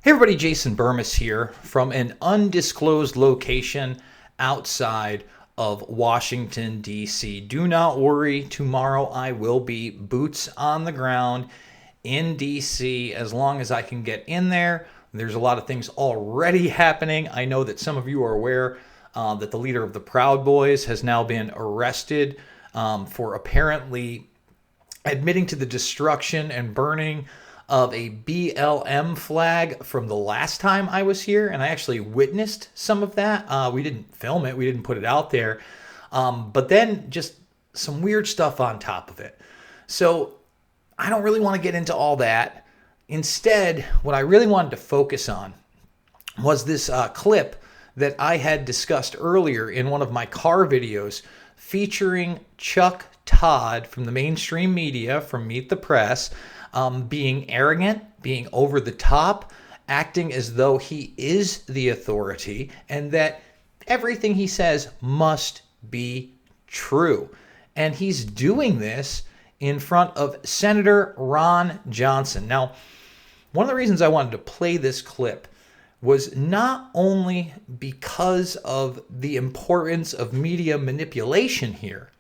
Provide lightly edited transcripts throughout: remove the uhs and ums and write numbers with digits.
Hey everybody, Jason Burmis here from an undisclosed location outside of Washington, D.C. Do not worry, tomorrow I will be boots on the ground in D.C. as long as I can get in there. There's a lot of things already happening. I know that some of you are aware that the leader of the Proud Boys has now been arrested for apparently admitting to the destruction and burning of a BLM flag from the last time I was here, and I actually witnessed some of that. We didn't film it, we didn't put it out there, but then just some weird stuff on top of it. So I don't really want to get into all that. Instead, what I really wanted to focus on was this clip that I had discussed earlier in one of my car videos featuring Chuck Todd from the mainstream media, from Meet the Press, being arrogant, being over the top, acting as though he is the authority and that everything he says must be true. And he's doing this in front of Senator Ron Johnson. Now, one of the reasons I wanted to play this clip was not only because of the importance of media manipulation here,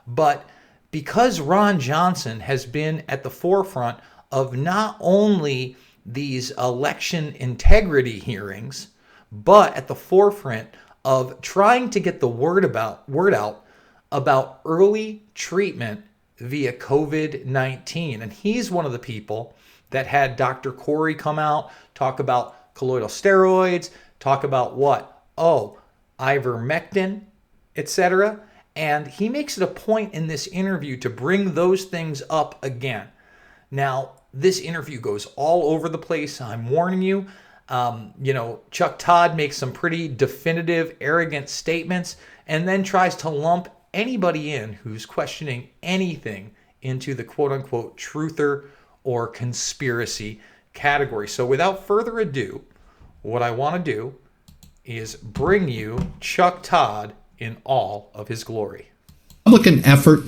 but because Ron Johnson has been at the forefront of not only these election integrity hearings, but at the forefront of trying to get the word out about early treatment via COVID-19. And he's one of the people that had Dr. Corey come out, talk about colloidal steroids, talk about what? Oh, ivermectin, etc. And he makes it a point in this interview to bring those things up again. Now, this interview goes all over the place. I'm warning you. Chuck Todd makes some pretty definitive, arrogant statements and then tries to lump anybody in who's questioning anything into the quote-unquote truther or conspiracy category. So without further ado, what I want to do is bring you Chuck Todd in all of his glory. Republican effort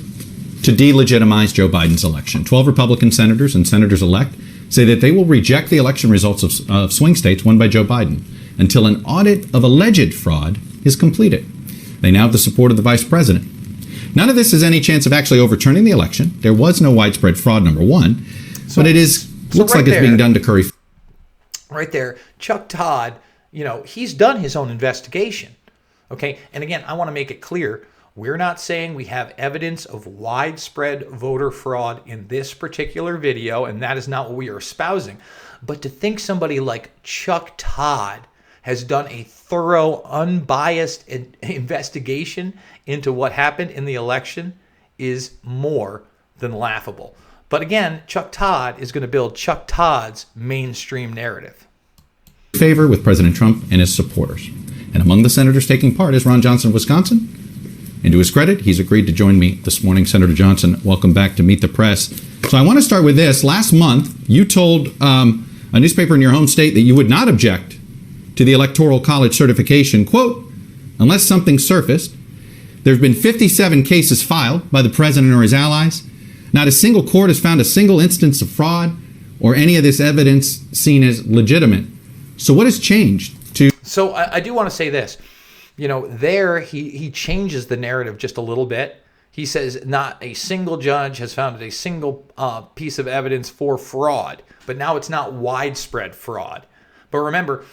to delegitimize Joe Biden's election. 12 Republican senators and senators-elect say that they will reject the election results of swing states won by Joe Biden until an audit of alleged fraud is completed. They now have the support of the vice president. None of this has any chance of actually overturning the election. There was no widespread fraud, number one, but it looks like it's being done to curry. Right there, Chuck Todd, he's done his own investigation. Okay, and again, I want to make it clear, we're not saying we have evidence of widespread voter fraud in this particular video, and that is not what we are espousing. But to think somebody like Chuck Todd has done a thorough, unbiased investigation into what happened in the election is more than laughable. But again, Chuck Todd is going to build Chuck Todd's mainstream narrative. Favor with President Trump and his supporters. And among the senators taking part is Ron Johnson of Wisconsin. And to his credit, he's agreed to join me this morning. Senator Johnson, welcome back to Meet the Press. So I want to start with this. Last month, you told a newspaper in your home state that you would not object to the Electoral College certification, quote, unless something surfaced. There have been 57 cases filed by the president or his allies. Not a single court has found a single instance of fraud or any of this evidence seen as legitimate. So what has changed? So I do want to say this, there he changes the narrative just a little bit. He says not a single judge has found a single piece of evidence for fraud, but now it's not widespread fraud. But remember,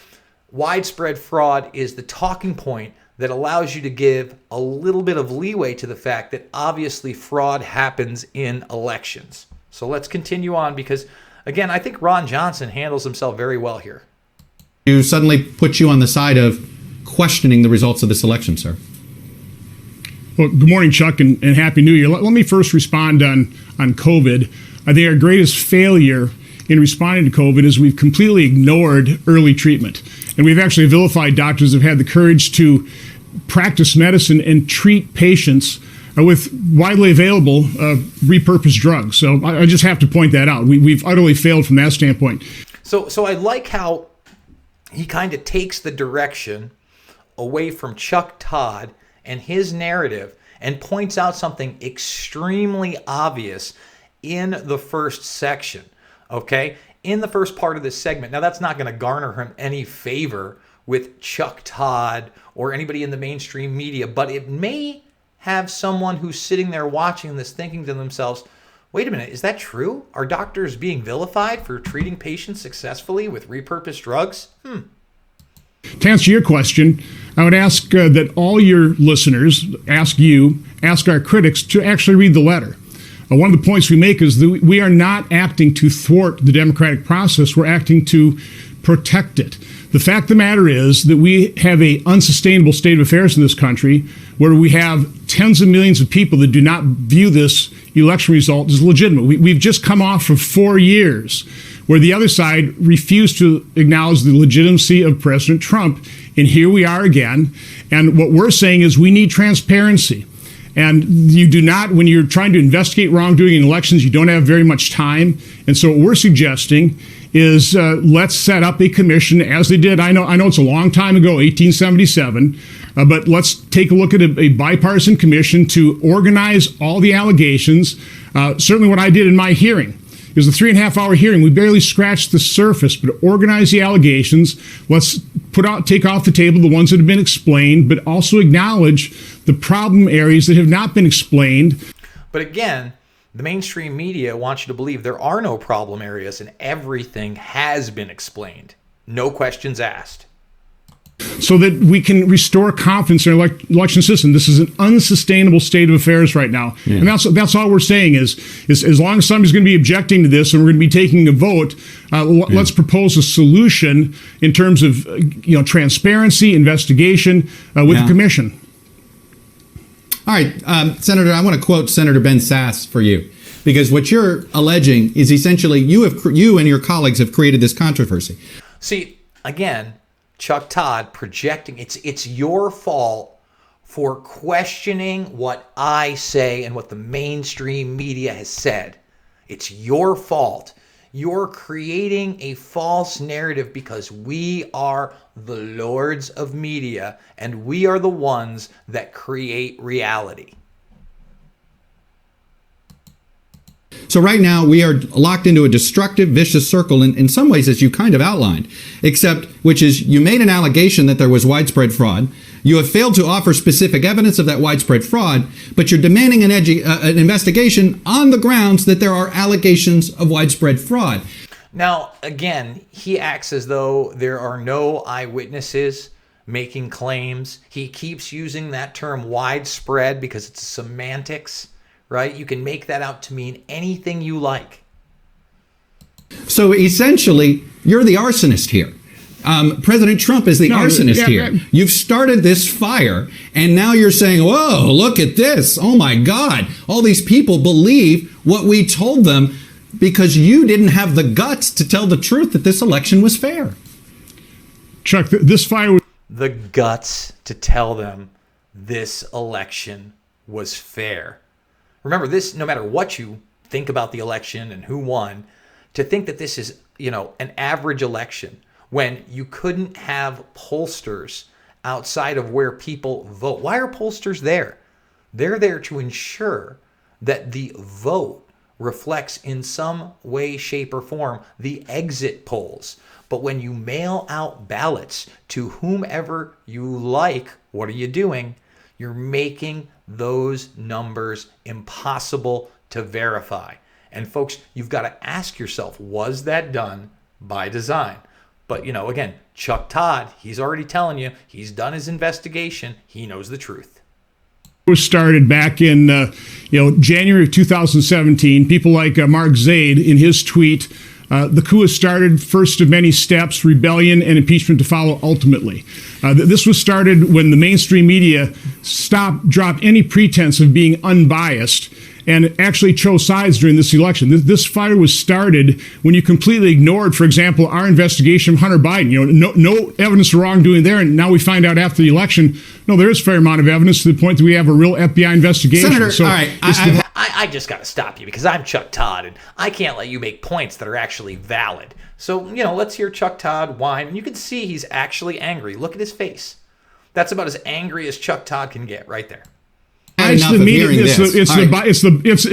widespread fraud is the talking point that allows you to give a little bit of leeway to the fact that obviously fraud happens in elections. So let's continue on because, again, I think Ron Johnson handles himself very well here. You suddenly put you on the side of questioning the results of this election, sir. Well, good morning, Chuck, and Happy New Year. Let me first respond on COVID. I think our greatest failure in responding to COVID is we've completely ignored early treatment. And we've actually vilified doctors who have had the courage to practice medicine and treat patients with widely available repurposed drugs. So I just have to point that out. We've utterly failed from that standpoint. So I like how he kind of takes the direction away from Chuck Todd and his narrative and points out something extremely obvious in the first section. Okay, in the first part of this segment. Now, that's not going to garner him any favor with Chuck Todd or anybody in the mainstream media, but it may have someone who's sitting there watching this thinking to themselves, wait a minute, is that true? Are doctors being vilified for treating patients successfully with repurposed drugs? To answer your question, I would ask that all your listeners, ask our critics to actually read the letter. One of the points we make is that we are not acting to thwart the democratic process. We're acting to protect it. The fact of the matter is that we have an unsustainable state of affairs in this country where we have tens of millions of people that do not view this election result as legitimate. We've just come off of 4 years where the other side refused to acknowledge the legitimacy of President Trump. And here we are again. And what we're saying is we need transparency. And you do not, when you're trying to investigate wrongdoing in elections, you don't have very much time. And so what we're suggesting is let's set up a commission as they did. I know it's a long time ago, 1877, but let's take a look at a bipartisan commission to organize all the allegations. Certainly what I did in my hearing. It was a 3.5-hour hearing. We barely scratched the surface, but organize the allegations. Let's take off the table the ones that have been explained, but also acknowledge the problem areas that have not been explained. But again, the mainstream media wants you to believe there are no problem areas and everything has been explained. No questions asked. So that we can restore confidence in our election system. This is an unsustainable state of affairs right now. Yeah. And that's all we're saying is as long as somebody's going to be objecting to this and we're going to be taking a vote, let's propose a solution in terms of transparency, investigation with the commission. All right, Senator, I want to quote Senator Ben Sasse for you, because what you're alleging is essentially you and your colleagues have created this controversy. See, again, Chuck Todd projecting, it's your fault for questioning what I say and what the mainstream media has said. It's your fault. You're creating a false narrative because we are the lords of media and we are the ones that create reality. So right now we are locked into a destructive, vicious circle in some ways, as you kind of outlined, which is you made an allegation that there was widespread fraud. You have failed to offer specific evidence of that widespread fraud, but you're demanding an investigation on the grounds that there are allegations of widespread fraud. Now, again, he acts as though there are no eyewitnesses making claims. He keeps using that term widespread because it's semantics. Right? You can make that out to mean anything you like. So essentially, you're the arsonist here. President Trump is the arsonist here. You've started this fire, and now you're saying, whoa, look at this. Oh, my God. All these people believe what we told them because you didn't have the guts to tell the truth that this election was fair. Chuck, this fire... The guts to tell them this election was fair. Remember this, no matter what you think about the election and who won, to think that this is, an average election when you couldn't have pollsters outside of where people vote. Why are pollsters there? They're there to ensure that the vote reflects in some way, shape, or form the exit polls. But when you mail out ballots to whomever you like, what are you doing? You're making those numbers impossible to verify. And folks, you've got to ask yourself, was that done by design? But, again, Chuck Todd, he's already telling you, he's done his investigation. He knows the truth. It was started back in, January of 2017. People like Mark Zaid, in his tweet, the coup has started, first of many steps, rebellion and impeachment to follow ultimately. This was started when the mainstream media dropped any pretense of being unbiased and actually chose sides during this election. This fire was started when you completely ignored, for example, our investigation of Hunter Biden. No evidence of wrongdoing there, and now we find out after the election, no, there is a fair amount of evidence to the point that we have a real FBI investigation. Senator, all right, I just got to stop you because I'm Chuck Todd, and I can't let you make points that are actually valid. So, let's hear Chuck Todd whine, and you can see he's actually angry. Look at his face. That's about as angry as Chuck Todd can get right there. bias enough of the of media. hearing this.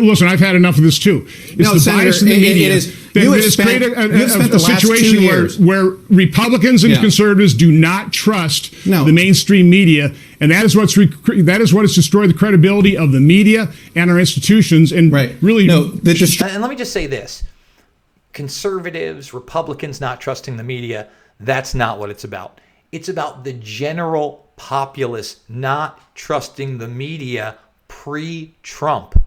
Listen, I've had enough of this too. It's No, the Senator, bias of the media it is. that You have has spent, created you have spent a the last 2 situation years. where Republicans and Yeah. conservatives do not trust No. the mainstream media, and that is what has destroyed the credibility of the media and our institutions. And Right. really, No, And let me just say this. Conservatives, Republicans not trusting the media, that's not what it's about. It's about the general populace not trusting the media pre-Trump.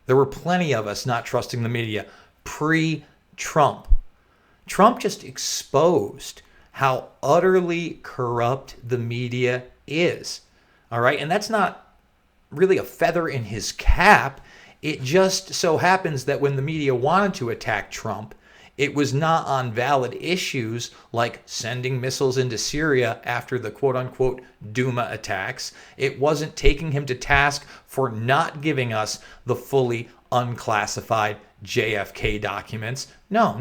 There were plenty of us not trusting the media pre-Trump. Trump just exposed how utterly corrupt the media is. All right? And that's not really a feather in his cap. It just so happens that when the media wanted to attack Trump, it was not on valid issues like sending missiles into Syria after the quote-unquote Duma attacks. It wasn't taking him to task for not giving us the fully unclassified JFK documents. No.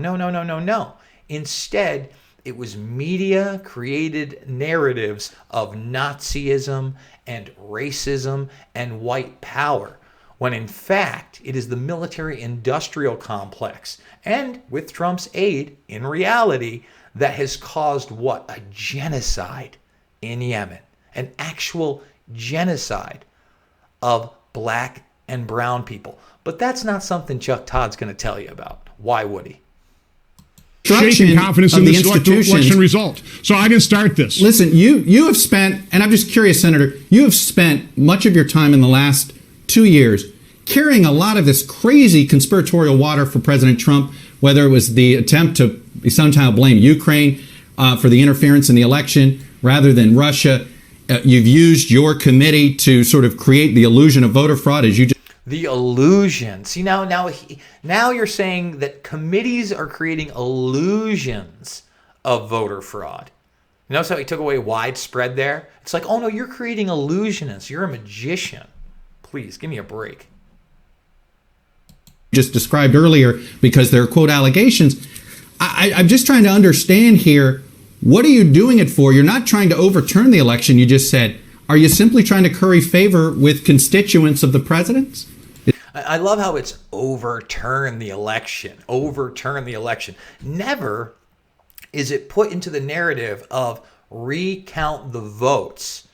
Instead, it was media-created narratives of Nazism and racism and white power, when in fact it is the military-industrial complex, and with Trump's aid, in reality, that has caused what? A genocide in Yemen. An actual genocide of black and brown people. But that's not something Chuck Todd's going to tell you about. Why would he? shaking confidence in this election result. So I can start this. Listen, you have spent, and I'm just curious, Senator, you have spent much of your time in the last 2 years carrying a lot of this crazy conspiratorial water for President Trump, whether it was the attempt to somehow blame Ukraine for the interference in the election rather than Russia. You've used your committee to sort of create the illusion of voter fraud, as you just... The illusion. See, now you're saying that committees are creating illusions of voter fraud. You notice how he took away widespread there? It's like, oh no, you're creating illusionists. You're a magician. Please, give me a break. Just described earlier, because they're quote allegations. I'm just trying to understand here, what are you doing it for? You're not trying to overturn the election, you just said. Are you simply trying to curry favor with constituents of the president's? I love how it's overturn the election. Overturn the election. Never is it put into the narrative of recount the votes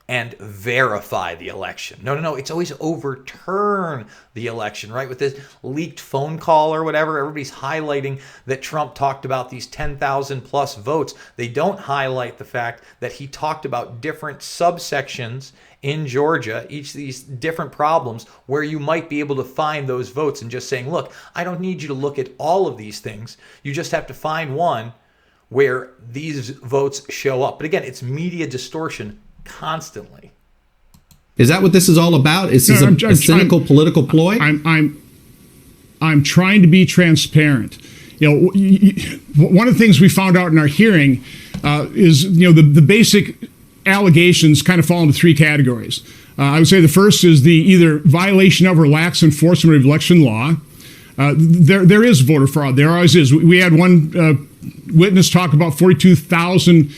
and verify the election. No. It's always overturn the election, right? With this leaked phone call or whatever, everybody's highlighting that Trump talked about these 10,000 plus votes. They don't highlight the fact that he talked about different subsections in Georgia, each of these different problems where you might be able to find those votes, and just saying, look, I don't need you to look at all of these things. You just have to find one where these votes show up. But again, it's media distortion constantly. Is that what this is all about? Is this a cynical political ploy? I'm trying to be transparent. One of the things we found out in our hearing is the basic allegations kind of fall into three categories. I would say the first is the either violation of or lax enforcement of election law. There is voter fraud. There always is. We had one witness talk about 42,000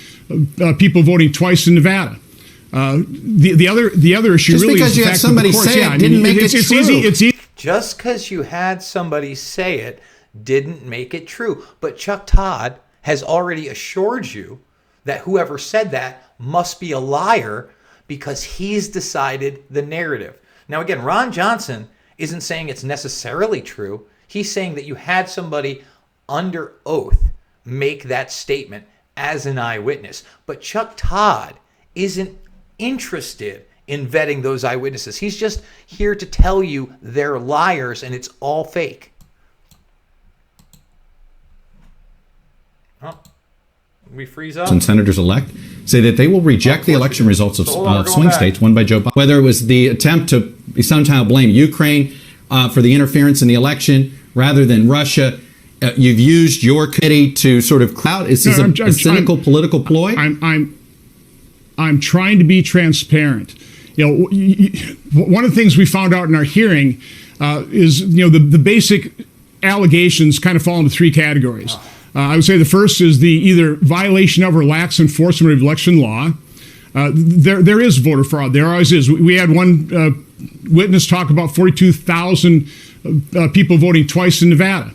people voting twice in Nevada. The other issue just really because is you had somebody say it didn't make it true. It's easy. Just because you had somebody say it didn't make it true. But Chuck Todd has already assured you that whoever said that must be a liar because he's decided the narrative. Now, again, Ron Johnson isn't saying it's necessarily true. He's saying that you had somebody under oath make that statement as an eyewitness. But Chuck Todd isn't interested in vetting those eyewitnesses. He's just here to tell you they're liars and it's all fake. Oh, we freeze up. And senators-elect say that they will reject the election results of swing states won by Joe Biden. Whether it was the attempt to somehow blame Ukraine for the interference in the election rather than Russia, you've used your committee to sort of clout. Is this a cynical political ploy? I'm trying to be transparent. One of the things we found out in our hearing is the basic allegations kind of fall into three categories. I would say the first is the either violation of or lax enforcement of election law. There is voter fraud. There always is. We had one witness talk about 42,000 people voting twice in Nevada.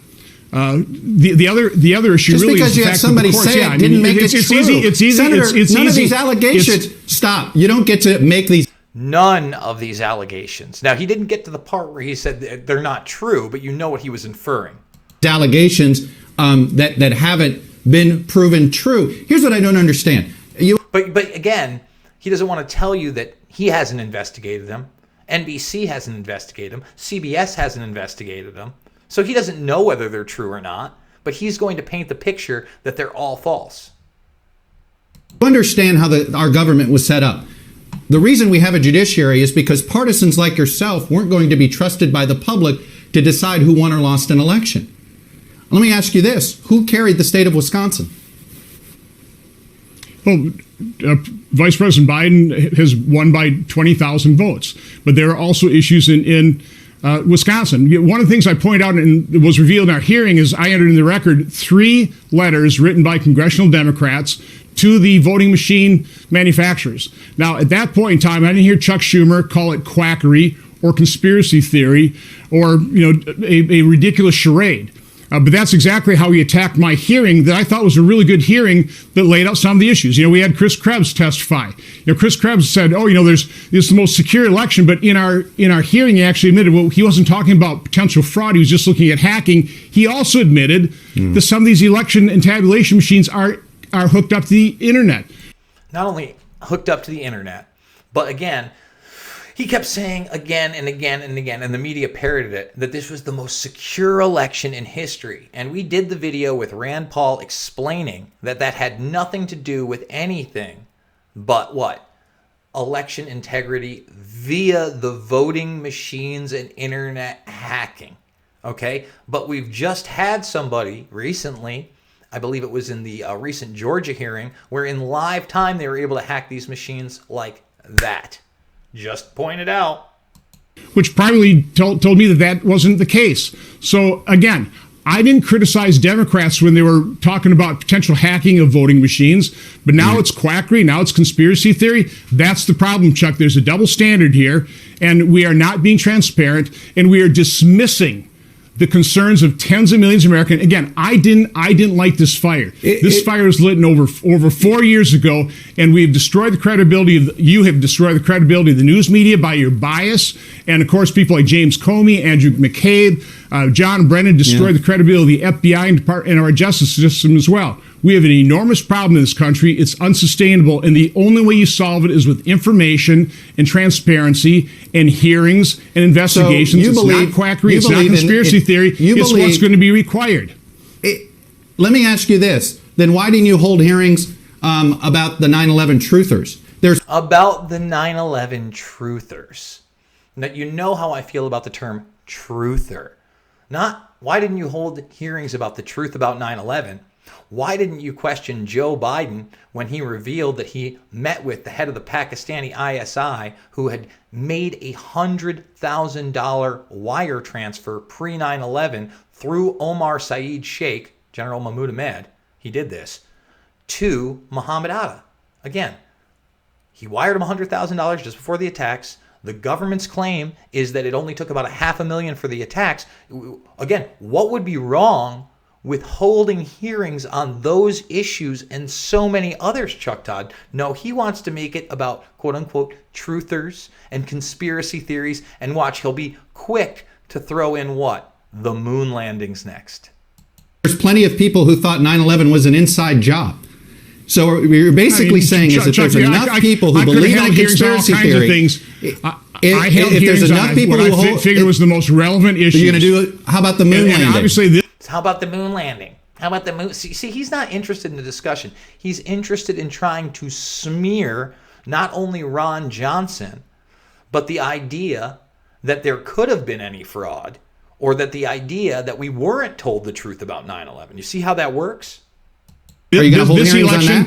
The other issue just really because is you the have fact somebody that the courts, say it didn't make it true. It's easy. Senator, It's none of easy. these allegations. Stop. You don't get to make these. None of these allegations. Now, he didn't get to the part where he said they're not true, but you know what he was inferring. Allegations that haven't been proven true. Here's what I don't understand. But again, he doesn't want to tell you that he hasn't investigated them. NBC hasn't investigated them. CBS hasn't investigated them. So he doesn't know whether they're true or not, but he's going to paint the picture that they're all false. Understand how our government was set up. The reason we have a judiciary is because partisans like yourself weren't going to be trusted by the public to decide who won or lost an election. Let me ask you this. Who carried the state of Wisconsin? Well, Vice President Biden has won by 20,000 votes. But there are also issues in Wisconsin. One of the things I point out and was revealed in our hearing is I entered in the record 3 letters written by congressional Democrats to the voting machine manufacturers. Now, at that point in time, I didn't hear Chuck Schumer call it quackery or conspiracy theory or a ridiculous charade. But that's exactly how he attacked my hearing that I thought was a really good hearing that laid out some of the issues. We had Chris Krebs testify. Chris Krebs said, this is the most secure election. But in our hearing, he actually admitted, well, he wasn't talking about potential fraud. He was just looking at hacking. He also admitted that some of these election and tabulation machines are hooked up to the internet. Not only hooked up to the internet, but again, he kept saying again and again and again, and the media parroted it, that this was the most secure election in history. And we did the video with Rand Paul explaining that had nothing to do with anything but what? Election integrity via the voting machines and internet hacking. Okay? But we've just had somebody recently, I believe it was in the recent Georgia hearing, where in live time they were able to hack these machines like that. Just pointed out. Which privately told me that wasn't the case. So again, I didn't criticize Democrats when they were talking about potential hacking of voting machines, but now it's quackery, now it's conspiracy theory. That's the problem, Chuck. There's a double standard here, and we are not being transparent, and we are dismissing the concerns of tens of millions of Americans. Again, I didn't light this fire. This fire was lit over 4 years ago, and we've destroyed the credibility you have destroyed the credibility of the news media by your bias, and of course people like James Comey, Andrew McCabe, John Brennan destroyed the credibility of the FBI and our justice system as well. We have an enormous problem in this country. It's unsustainable, and the only way you solve it is with information and transparency and hearings and investigations. So it's not quackery. It's not conspiracy theory. It's what's going to be required. Let me ask you this. Then why didn't you hold hearings about the 9/11 truthers? About the 9/11 truthers. Now, you know how I feel about the term truther. Not, why didn't you hold hearings about the truth about 9/11? Why didn't you question Joe Biden when he revealed that he met with the head of the Pakistani ISI who had made a $100,000 wire transfer pre-9/11 through Omar Saeed Sheikh, General Mahmoud Ahmed, he did this, to Muhammad Atta? Again, he wired him $100,000 just before the attacks. The government's claim is that it only took about $500,000 for the attacks. Again, what would be wrong with holding hearings on those issues and so many others, Chuck Todd? No, he wants to make it about quote-unquote truthers and conspiracy theories, and watch, he'll be quick to throw in what? The moon landings next. There's plenty of people who thought 9/11 was an inside job. So what you're basically saying is that there's enough people who believe in conspiracy theory. If there's enough people who hold, figure was the most relevant issue. You're going to do it. How about the moon landing? Obviously, how about the moon landing? How about the moon? See, he's not interested in the discussion. He's interested in trying to smear not only Ron Johnson, but the idea that there could have been any fraud, or that the idea that we weren't told the truth about 9/11. You see how that works? Are you going to hold hearings on that?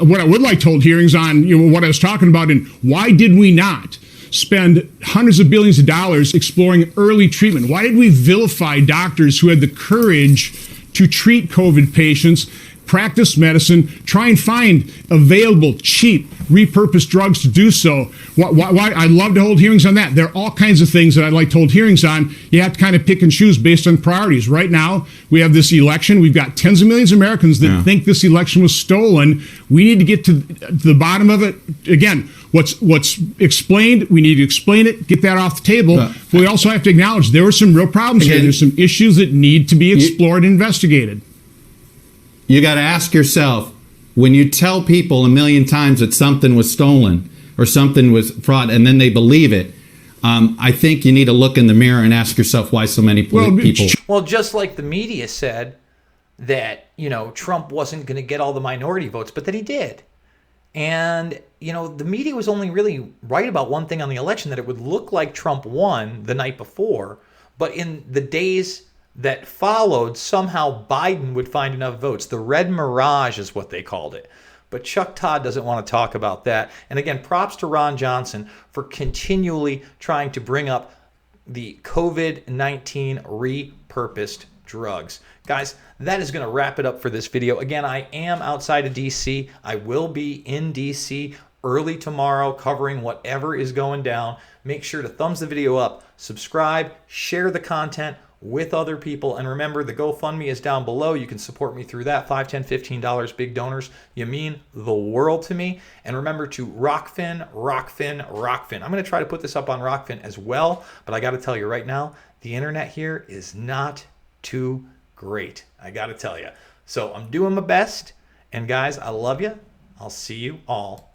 What I would like to hold hearings on, what I was talking about, and why did we not spend hundreds of billions of dollars exploring early treatment? Why did we vilify doctors who had the courage to treat COVID patients, practice medicine, try and find available, cheap, repurposed drugs to do so. Why I'd love to hold hearings on that. There are all kinds of things that I'd like to hold hearings on. You have to kind of pick and choose based on priorities. Right now, we have this election. We've got tens of millions of Americans that think this election was stolen. We need to get to the bottom of it. Again, what's explained, we need to explain it, get that off the table. But we also have to acknowledge there were some real problems here. There's some issues that need to be explored and investigated. You got to ask yourself, when you tell people a million times that something was stolen or something was fraud, and then they believe it, I think you need to look in the mirror and ask yourself why so many people. Well, just like the media said that, Trump wasn't going to get all the minority votes, but that he did. And, the media was only really right about one thing on the election, that it would look like Trump won the night before, but in the days that followed, somehow Biden would find enough votes. The red mirage is what they called it. But Chuck Todd doesn't want to talk about that. And again, props to Ron Johnson for continually trying to bring up the COVID-19 repurposed drugs. Guys, that is going to wrap it up for this video. Again, I am outside of DC. I will be in DC early tomorrow covering whatever is going down. Make sure to thumbs the video up, subscribe, share the content with other people, and remember, the GoFundMe is down below. You can support me through that. $5, $10, $15, big donors. You mean the world to me. And remember to Rockfin, Rockfin, Rockfin. I'm going to try to put this up on Rockfin as well, but I got to tell you right now, the internet here is not too great. I got to tell you. So I'm doing my best, and guys, I love you. I'll see you all